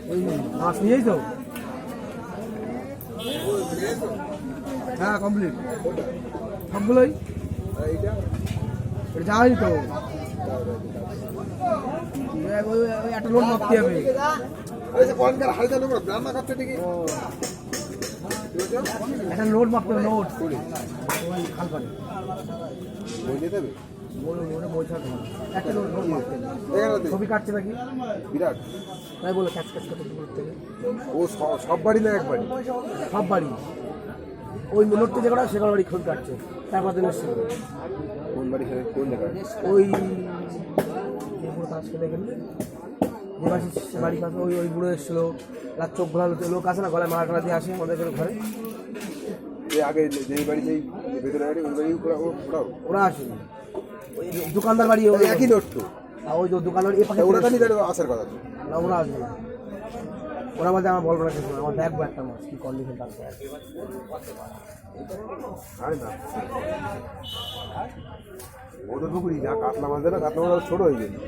ওই মাছ নিয়েই তো হ্যাঁ কমপ্লিট সবগুলোই যাওয়াই তো একটা লোড মাপতে হবে একটা লোড মাপতে হবে লোড খাল করে একটা লোড মাপতে হবে ছবি কাটছে নাকি বিরাট তাই বলে ক্যাচ ক্যাচ করতে থেকে ও সব বাড়ি না একবারই সব বাড়ি ওই লোডতে যে করা সেখানে বাড়ি ছবি কাটছে তারপর দিন এসছে কোন বাড়ি কোন জায়গায় ওই কাজ খেলে গেলে যে বাড়ি সে বাড়ির কাছে ওই বুড়ো এসেছিলো রাত চোখ ঘোরালো লোক আসে না গলায় মারা টালা দিয়ে আসে আমাদের ঘরে আগে যেই বাড়ি যেই ভেতরে বাড়ি ওই বাড়ি ওরা আসেনি ওই দোকানদার বাড়ি ওই একই লোড তো ওই যে দোকানদার এ পাশে ওরা জানি তাহলে আসার কথা তো না ওরা আসবে না ওরা বলতে আমার বলবো না কিছু আমার দেখবো একটা মাছ কি কন্ডিশন থাকবে আরে না ওদের পুকুরি যা কাতলা মাছ দেয় না কাতলা মাছ ছোট হয়ে গেছে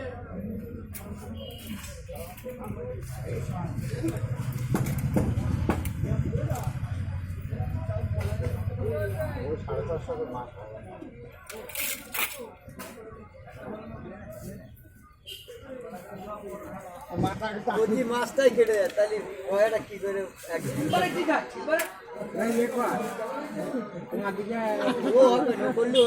মাছটাই কেটে যায় তাহলে ভয়টা কি করে ও হবে না করলেও